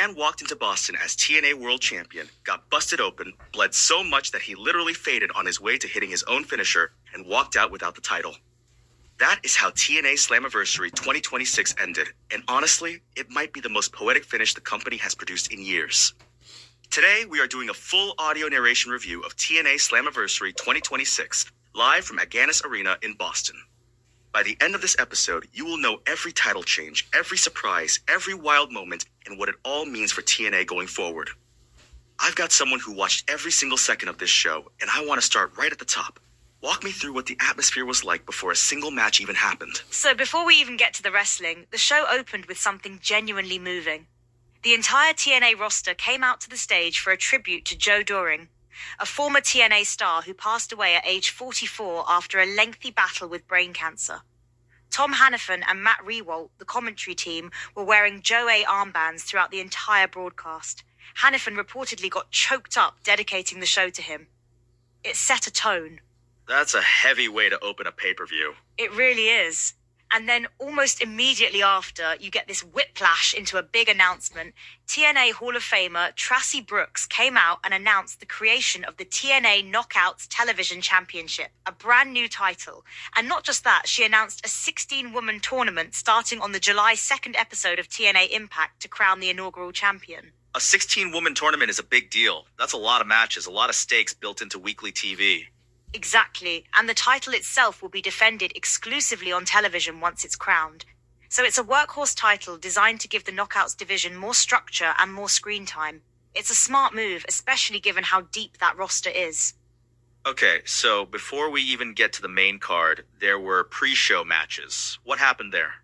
man walked into Boston as TNA World Champion, got busted open, bled so much that he literally faded on his way to hitting his own finisher, and walked out without the title. That is how TNA Slammiversary 2026 ended, and honestly, it might be the most poetic finish the company has produced in years. Today, we are doing a full audio narration review of TNA Slammiversary 2026, live from Agganis Arena in Boston. By the end of this episode, you will know every title change, every surprise, every wild moment, and what it all means for TNA going forward. I've got someone who watched every single second of this show, and I want to start right at the top. Walk me through what the atmosphere was like before a single match even happened. So before we even get to the wrestling, the show opened with something genuinely moving. The entire TNA roster came out to the stage for a tribute to Joe Doering, a former TNA star who passed away at age 44 after a lengthy battle with brain cancer. Tom Hannifan and Matt Rewalt, the commentary team, were wearing Joe A armbands throughout the entire broadcast. Hannifan reportedly got choked up dedicating the show to him. It set a tone. That's a heavy way to open a pay-per-view. It really is. And then almost immediately after, you get this whiplash into a big announcement. TNA Hall of Famer Tracy Brooks came out and announced the creation of the TNA Knockouts Television Championship, a brand new title. And not just that, she announced a 16-woman tournament starting on the July 2nd episode of TNA Impact to crown the inaugural champion. A 16-woman tournament is a big deal. That's a lot of matches, a lot of stakes built into weekly TV. Exactly, and the title itself will be defended exclusively on television once it's crowned. So it's a workhorse title designed to give the Knockouts division more structure and more screen time. It's a smart move, especially given how deep that roster is. Okay, so before we even get to the main card, there were pre-show matches. What happened there?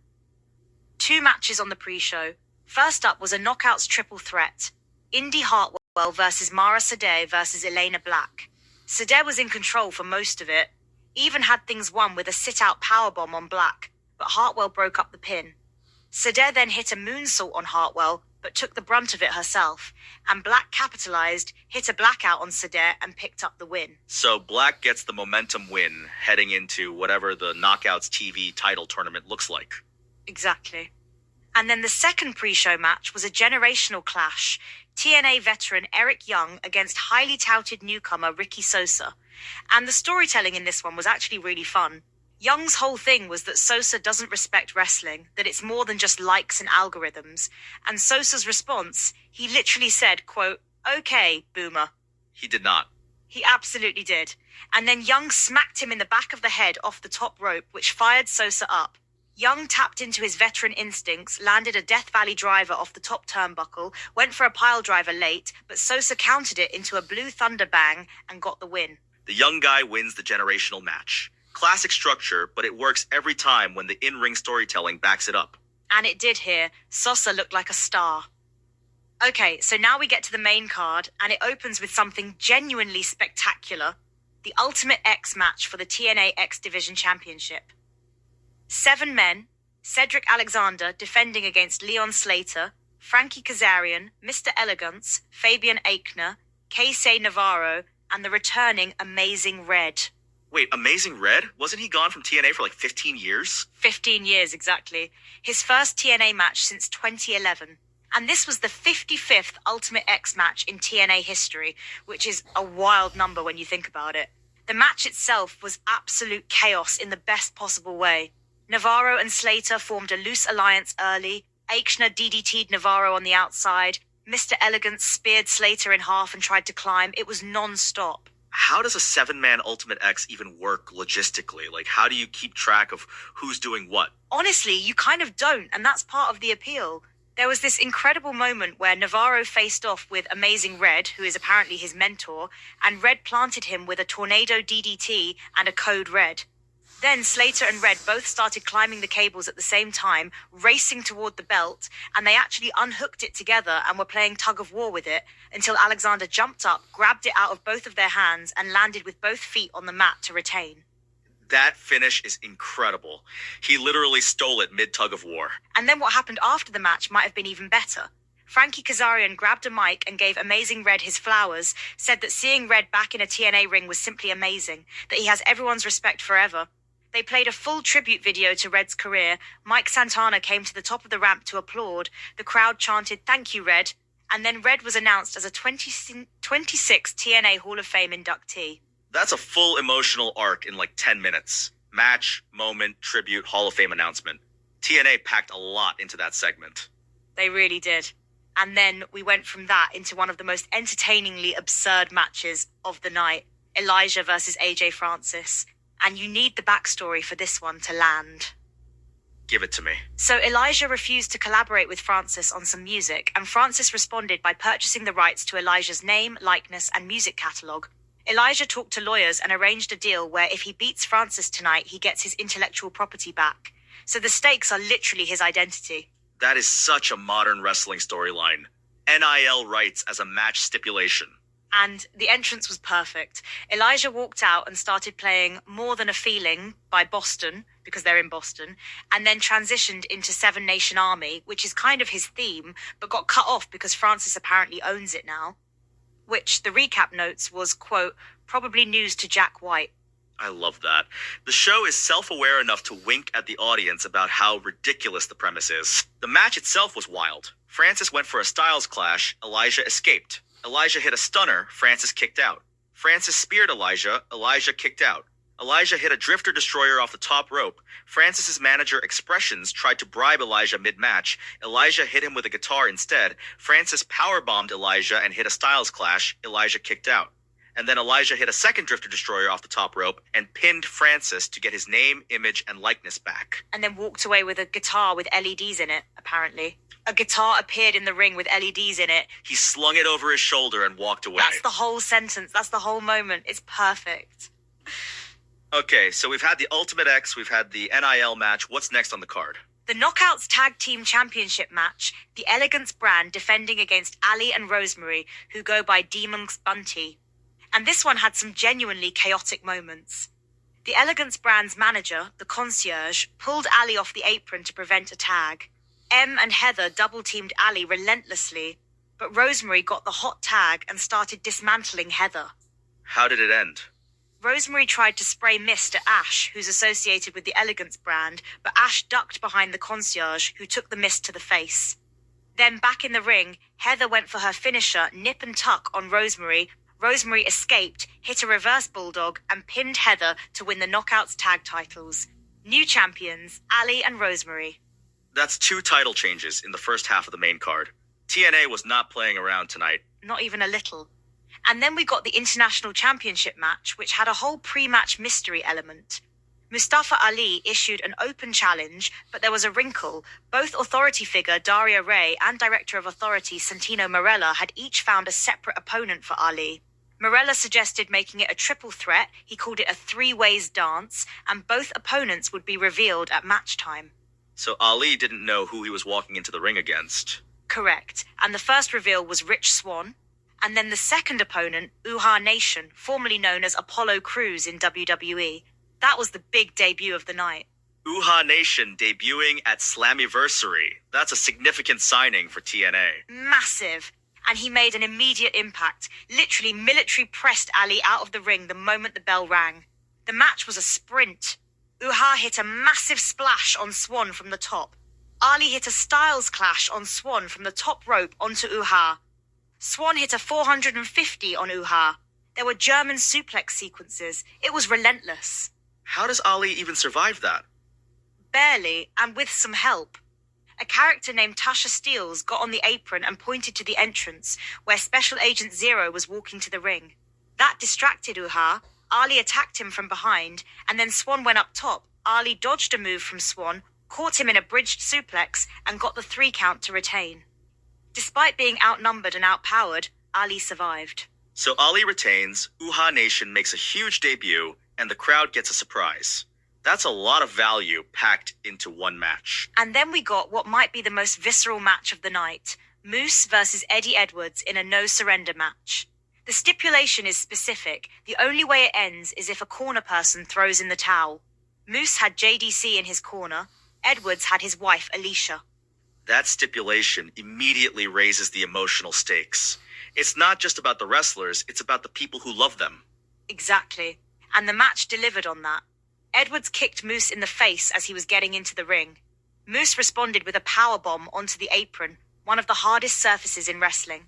2 matches on the pre-show. First up was a Knockouts triple threat. Indy Hartwell versus Mara Sade versus Elena Black. Sade was in control for most of it, even had things won with a sit-out powerbomb on Black, but Hartwell broke up the pin. Sade then hit a moonsault on Hartwell, but took the brunt of it herself, and Black capitalized, hit a blackout on Sade, and picked up the win. So Black gets the momentum win heading into whatever the Knockouts TV title tournament looks like. Exactly. And then the second pre-show match was a generational clash. TNA veteran Eric Young against highly touted newcomer Ricky Sosa. And the storytelling in this one was actually really fun. Young's whole thing was that Sosa doesn't respect wrestling, that it's more than just likes and algorithms. And Sosa's response, he literally said, quote, "Okay, boomer." He did not. He absolutely did. And then Young smacked him in the back of the head off the top rope, which fired Sosa up. Young tapped into his veteran instincts, landed a Death Valley driver off the top turnbuckle, went for a pile driver late, but Sosa countered it into a Blue Thunder bang and got the win. The young guy wins the generational match. Classic structure, but it works every time when the in-ring storytelling backs it up. And it did here. Sosa looked like a star. Okay, so now we get to the main card, and it opens with something genuinely spectacular. The Ultimate X match for the TNA X Division Championship. 7 men, Cedric Alexander defending against Leon Slater, Frankie Kazarian, Mr. Elegance, Fabian Aichner, Keisei Navarro, and the returning Amazing Red. Wait, Amazing Red? Wasn't he gone from TNA for like 15 years? 15 years, exactly. His first TNA match since 2011. And this was the 55th Ultimate X match in TNA history, which is a wild number when you think about it. The match itself was absolute chaos in the best possible way. Navarro and Slater formed a loose alliance early. Aichner DDT'd Navarro on the outside. Mr. Elegance speared Slater in half and tried to climb. It was non-stop. How does a 7-man Ultimate X even work logistically? Like, how do you keep track of who's doing what? Honestly, you kind of don't, and that's part of the appeal. There was this incredible moment where Navarro faced off with Amazing Red, who is apparently his mentor, and Red planted him with a Tornado DDT and a Code Red. Then Slater and Red both started climbing the cables at the same time, racing toward the belt, and they actually unhooked it together and were playing tug of war with it until Alexander jumped up, grabbed it out of both of their hands, and landed with both feet on the mat to retain. That finish is incredible. He literally stole it mid-tug of war. And then what happened after the match might have been even better. Frankie Kazarian grabbed a mic and gave Amazing Red his flowers, said that seeing Red back in a TNA ring was simply amazing, that he has everyone's respect forever. They played a full tribute video to Red's career. Mike Santana came to the top of the ramp to applaud. The crowd chanted, "Thank you, Red." And then Red was announced as a 26 TNA Hall of Fame inductee. That's a full emotional arc in like 10 minutes. Match, moment, tribute, Hall of Fame announcement. TNA packed a lot into that segment. They really did. And then we went from that into one of the most entertainingly absurd matches of the night. Elijah versus AJ Francis. And you need the backstory for this one to land. Give it to me. So Elijah refused to collaborate with Francis on some music, and Francis responded by purchasing the rights to Elijah's name, likeness, and music catalogue. Elijah talked to lawyers and arranged a deal where if he beats Francis tonight, he gets his intellectual property back. So the stakes are literally his identity. That is such a modern wrestling storyline. NIL rights as a match stipulation. And the entrance was perfect. Elijah walked out and started playing More Than a Feeling by Boston, because they're in Boston, and then transitioned into Seven Nation Army, which is kind of his theme, but got cut off because Francis apparently owns it now. Which the recap notes was, quote, probably news to Jack White. I love that. The show is self-aware enough to wink at the audience about how ridiculous the premise is. The match itself was wild. Francis went for a Styles clash, Elijah escaped. Elijah hit a stunner, Francis kicked out. Francis speared Elijah kicked out. Elijah hit a drifter destroyer off the top rope. Francis's manager Expressions tried to bribe Elijah mid-match. Elijah hit him with a guitar instead. Francis powerbombed Elijah and hit a Styles clash. Elijah kicked out. And then Elijah hit a second drifter destroyer off the top rope and pinned Francis to get his name, image, and likeness back. And then walked away with a guitar with LEDs in it, apparently. A guitar appeared in the ring with LEDs in it. He slung it over his shoulder and walked away. That's the whole sentence. That's the whole moment. It's perfect. Okay, so we've had the Ultimate X, we've had the NIL match. What's next on the card? The Knockouts Tag Team Championship match, the Elegance brand defending against Ali and Rosemary, who go by Demons Bunty. And this one had some genuinely chaotic moments. The Elegance brand's manager, the concierge, pulled Ali off the apron to prevent a tag. Em and Heather double-teamed Ali relentlessly, but Rosemary got the hot tag and started dismantling Heather. How did it end? Rosemary tried to spray mist at Ash, who's associated with the Elegance brand, but Ash ducked behind the concierge, who took the mist to the face. Then back in the ring, Heather went for her finisher, nip and tuck, on Rosemary. Rosemary escaped, hit a reverse bulldog, and pinned Heather to win the Knockouts tag titles. New champions, Ali and Rosemary. That's 2 title changes in the first half of the main card. TNA was not playing around tonight. Not even a little. And then we got the International Championship match, which had a whole pre-match mystery element. Mustafa Ali issued an open challenge, but there was a wrinkle. Both authority figure Daria Ray and Director of Authority Santino Marella had each found a separate opponent for Ali. Marella suggested making it a triple threat, he called it a 3-ways dance, and both opponents would be revealed at match time. So Ali didn't know who he was walking into the ring against. Correct, and the first reveal was Rich Swann, and then the second opponent, Uhaa Nation, formerly known as Apollo Crews in WWE. That was the big debut of the night. Uhaa Nation debuting at Slammiversary. That's a significant signing for TNA. Massive. And he made an immediate impact. Literally military pressed Ali out of the ring the moment the bell rang. The match was a sprint. Uhaa hit a massive splash on Swann from the top. Ali hit a Styles clash on Swann from the top rope onto Uhaa. Swann hit a 450 on Uhaa. There were German suplex sequences. It was relentless. How does Ali even survive that? Barely, and with some help. A character named Tasha Steeles got on the apron and pointed to the entrance, where Special Agent Zero was walking to the ring. That distracted Uhaa. Ali attacked him from behind, and then Swann went up top. Ali dodged a move from Swann, caught him in a bridged suplex, and got the 3 count to retain. Despite being outnumbered and outpowered, Ali survived. So Ali retains, Uhaa Nation makes a huge debut, and the crowd gets a surprise. That's a lot of value packed into one match. And then we got what might be the most visceral match of the night, Moose versus Eddie Edwards in a no-surrender match. The stipulation is specific. The only way it ends is if a corner person throws in the towel. Moose had JDC in his corner. Edwards had his wife, Alicia. That stipulation immediately raises the emotional stakes. It's not just about the wrestlers, it's about the people who love them. Exactly. And the match delivered on that. Edwards kicked Moose in the face as he was getting into the ring. Moose responded with a powerbomb onto the apron, one of the hardest surfaces in wrestling.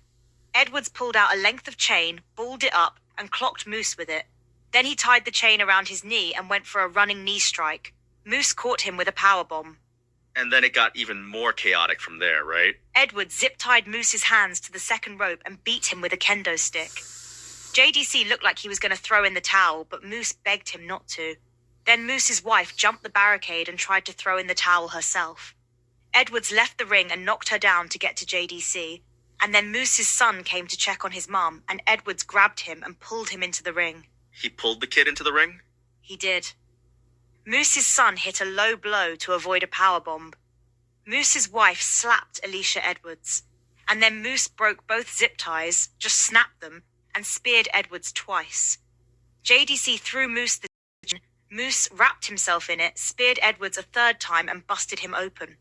Edwards pulled out a length of chain, balled it up, and clocked Moose with it. Then he tied the chain around his knee and went for a running knee strike. Moose caught him with a powerbomb. And then it got even more chaotic from there, right? Edwards zip-tied Moose's hands to the second rope and beat him with a kendo stick. JDC looked like he was going to throw in the towel, but Moose begged him not to. Then Moose's wife jumped the barricade and tried to throw in the towel herself. Edwards left the ring and knocked her down to get to JDC, and then Moose's son came to check on his mum, and Edwards grabbed him and pulled him into the ring. He pulled the kid into the ring? He did. Moose's son hit a low blow to avoid a powerbomb. Moose's wife slapped Alicia Edwards, and then Moose broke both zip ties, just snapped them, and speared Edwards twice. JDC threw Moose the Moose wrapped himself in it, speared Edwards a third time, and busted him open.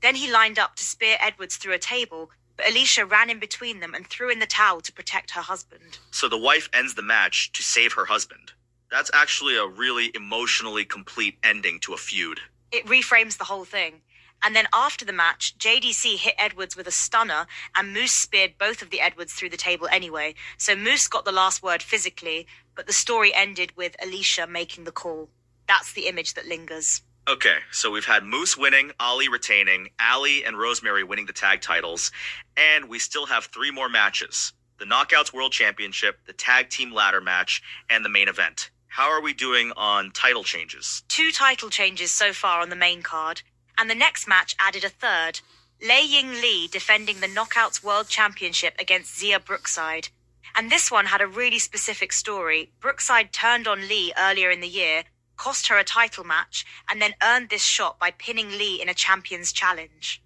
Then he lined up to spear Edwards through a table, but Alicia ran in between them and threw in the towel to protect her husband. So the wife ends the match to save her husband. That's actually a really emotionally complete ending to a feud. It reframes the whole thing. And then after the match, JDC hit Edwards with a stunner, and Moose speared both of the Edwards through the table anyway. So Moose got the last word physically, but the story ended with Alicia making the call. That's the image that lingers. Okay, so we've had Moose winning, Ali retaining, Ali and Rosemary winning the tag titles, and we still have 3 more matches. The Knockouts World Championship, the Tag Team Ladder match, and the main event. How are we doing on title changes? 2 title changes so far on the main card, and the next match added a third. Lei Ying Lee defending the Knockouts World Championship against Zia Brookside. And this one had a really specific story. Brookside turned on Lee earlier in the year, cost her a title match, and then earned this shot by pinning Lee in a Champions Challenge.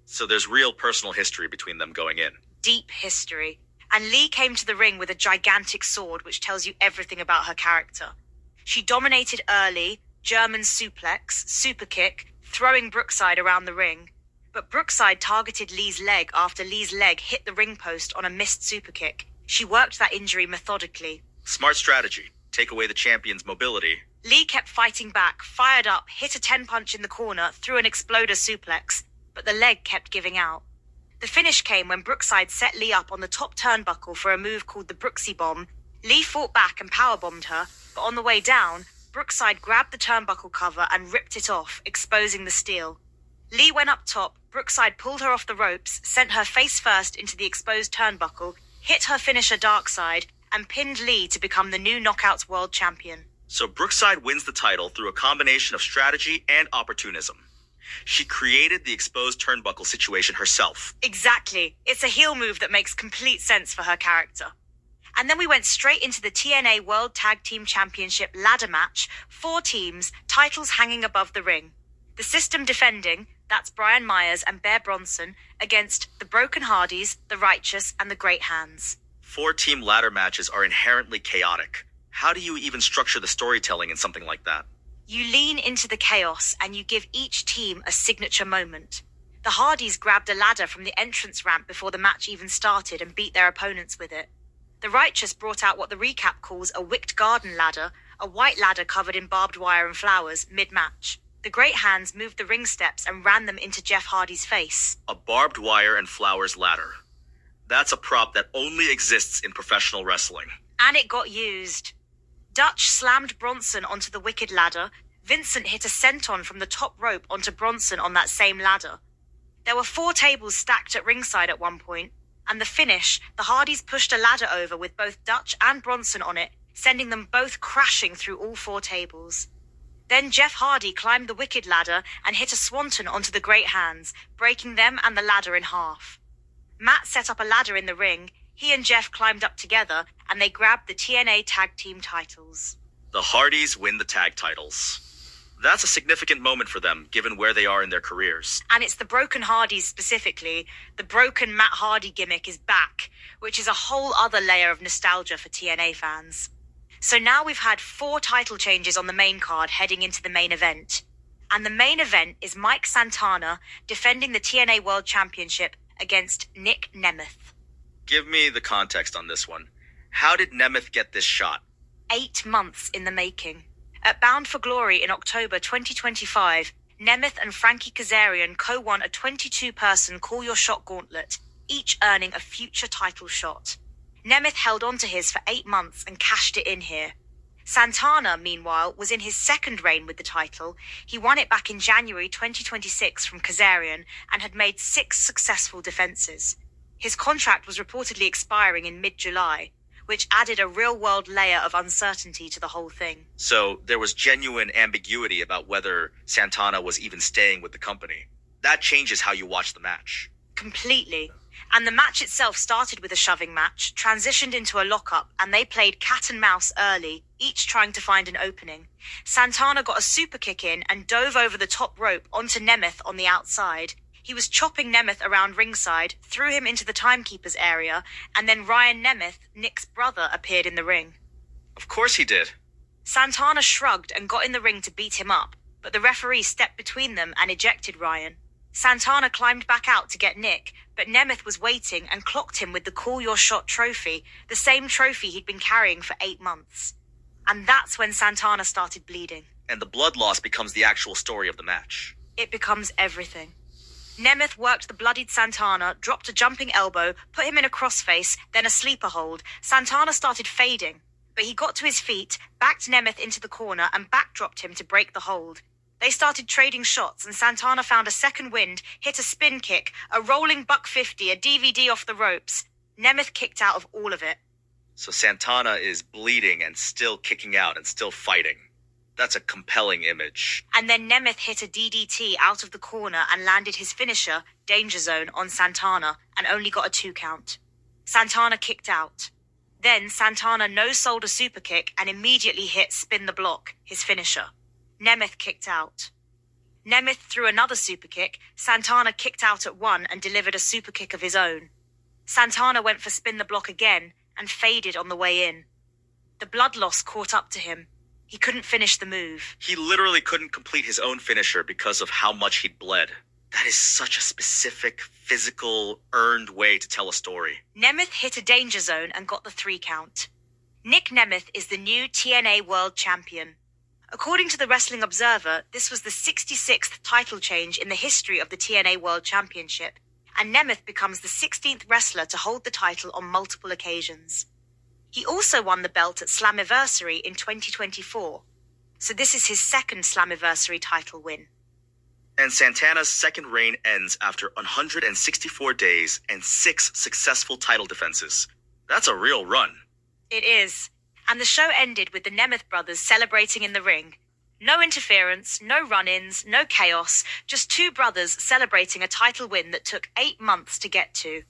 So there's real personal history between them going in. Deep history. And Lee came to the ring with a gigantic sword, which tells you everything about her character. She dominated early, German suplex, super kick, throwing Brookside around the ring. But Brookside targeted Lee's leg after Lee's leg hit the ring post on a missed super kick. She worked that injury methodically. Smart strategy. Take away the champion's mobility. Lee kept fighting back, fired up, hit a 10-punch in the corner, threw an exploder suplex, but the leg kept giving out. The finish came when Brookside set Lee up on the top turnbuckle for a move called the Brooksy Bomb. Lee fought back and powerbombed her, but on the way down, Brookside grabbed the turnbuckle cover and ripped it off, exposing the steel. Lee went up top, Brookside pulled her off the ropes, sent her face first into the exposed turnbuckle, hit her finisher Darkside, and pinned Lee to become the new Knockouts World Champion. So Brookside wins the title through a combination of strategy and opportunism. She created the exposed turnbuckle situation herself. Exactly. It's a heel move that makes complete sense for her character. And then we went straight into the TNA World Tag Team Championship ladder match, 4 teams, titles hanging above the ring. The system defending, that's Brian Myers and Bear Bronson, against the Broken Hardys, the Righteous, and the Great Hands. 4-team ladder matches are inherently chaotic. How do you even structure the storytelling in something like that? You lean into the chaos and you give each team a signature moment. The Hardys grabbed a ladder from the entrance ramp before the match even started and beat their opponents with it. The Righteous brought out what the recap calls a wicked garden ladder, a white ladder covered in barbed wire and flowers, mid-match. The Great Hands moved the ring steps and ran them into Jeff Hardy's face. A barbed wire and flowers ladder. That's a prop that only exists in professional wrestling. And it got used. Dutch slammed Bronson onto the wicked ladder. Vincent hit a senton from the top rope onto Bronson on that same ladder. There were 4 tables stacked at ringside at one point, and the finish, the Hardys pushed a ladder over with both Dutch and Bronson on it, sending them both crashing through all 4 tables. Then Jeff Hardy climbed the wicked ladder and hit a swanton onto the Great Hands, breaking them and the ladder in half. Matt set up a ladder in the ring. He and Jeff climbed up together, and they grabbed the TNA Tag Team titles. The Hardys win the tag titles. That's a significant moment for them, given where they are in their careers. And it's the Broken Hardys specifically. The broken Matt Hardy gimmick is back, which is a whole other layer of nostalgia for TNA fans. So now we've had 4 title changes on the main card heading into the main event. And the main event is Mike Santana defending the TNA World Championship against Nick Nemeth. Give me the context on this one. How did Nemeth get this shot? 8 months in the making. At Bound for Glory in October 2025, Nemeth and Frankie Kazarian co-won a 22-person Call Your Shot gauntlet, each earning a future title shot. Nemeth held on to his for 8 months and cashed it in here. Santana, meanwhile, was in his second reign with the title. He won it back in January 2026 from Kazarian and had made 6 successful defenses. His contract was reportedly expiring in mid-July, which added a real-world layer of uncertainty to the whole thing. So there was genuine ambiguity about whether Santana was even staying with the company. That changes how you watch the match. Completely. And the match itself started with a shoving match, transitioned into a lockup, and they played cat and mouse early, each trying to find an opening. Santana got a super kick in and dove over the top rope onto Nemeth on the outside. He was chopping Nemeth around ringside, threw him into the timekeeper's area, and then Ryan Nemeth, Nick's brother, appeared in the ring. Of course he did. Santana shrugged and got in the ring to beat him up, but the referee stepped between them and ejected Ryan. Santana climbed back out to get Nick, but Nemeth was waiting and clocked him with the Call Your Shot trophy, the same trophy he'd been carrying for 8 months. And that's when Santana started bleeding. And the blood loss becomes the actual story of the match. It becomes everything. Nemeth worked the bloodied Santana, dropped a jumping elbow, put him in a crossface, then a sleeper hold. Santana started fading, but he got to his feet, backed Nemeth into the corner and backdropped him to break the hold. They started trading shots, and Santana found a second wind, hit a spin kick, a rolling $150, a DVD off the ropes. Nemeth kicked out of all of it. So Santana is bleeding and still kicking out and still fighting. That's a compelling image. And then Nemeth hit a DDT out of the corner and landed his finisher, Danger Zone, on Santana and only got a 2 count. Santana kicked out. Then Santana no-sold a super kick and immediately hit Spin the Block, his finisher. Nemeth kicked out. Nemeth threw another super kick. Santana kicked out at 1 and delivered a super kick of his own. Santana went for Spin the Block again and faded on the way in. The blood loss caught up to him. He couldn't finish the move. He literally couldn't complete his own finisher because of how much he'd bled. That is such a specific, physical, earned way to tell a story. Nemeth hit a Danger Zone and got the 3 count. Nick Nemeth is the new TNA World Champion. According to the Wrestling Observer, this was the 66th title change in the history of the TNA World Championship, and Nemeth becomes the 16th wrestler to hold the title on multiple occasions. He also won the belt at Slammiversary in 2024, so this is his second Slammiversary title win. And Santana's second reign ends after 164 days and 6 successful title defenses. That's a real run. It is. And the show ended with the Nemeth brothers celebrating in the ring. No interference, no run-ins, no chaos, just 2 brothers celebrating a title win that took 8 months to get to.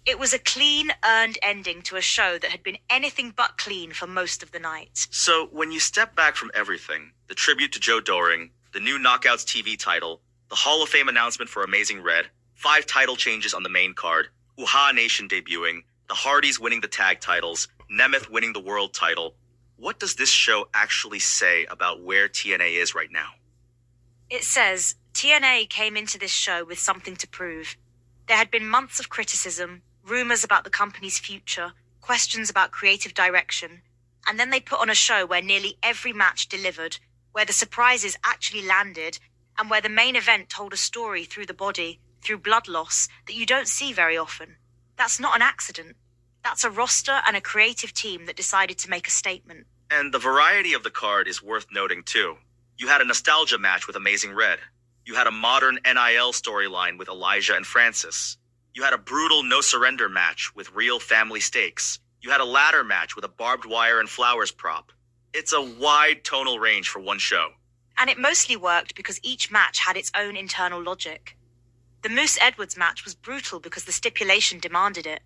It was a clean, earned ending to a show that had been anything but clean for most of the night. So when you step back from everything, the tribute to Joe Doring, the new Knockouts TV title, the Hall of Fame announcement for Amazing Red, 5 title changes on the main card, Uhaa Nation debuting, the Hardys winning the tag titles, Nemeth winning the world title, what does this show actually say about where TNA is right now? It says, TNA came into this show with something to prove. There had been months of criticism, rumors about the company's future, questions about creative direction, and then they put on a show where nearly every match delivered, where the surprises actually landed, and where the main event told a story through the body, through blood loss, that you don't see very often. That's not an accident. That's a roster and a creative team that decided to make a statement. And the variety of the card is worth noting too. You had a nostalgia match with Amazing Red. You had a modern NIL storyline with Elijah and Francis. You had a brutal no-surrender match with real family stakes. You had a ladder match with a barbed wire and flowers prop. It's a wide tonal range for one show. And it mostly worked because each match had its own internal logic. The Moose Edwards match was brutal because the stipulation demanded it.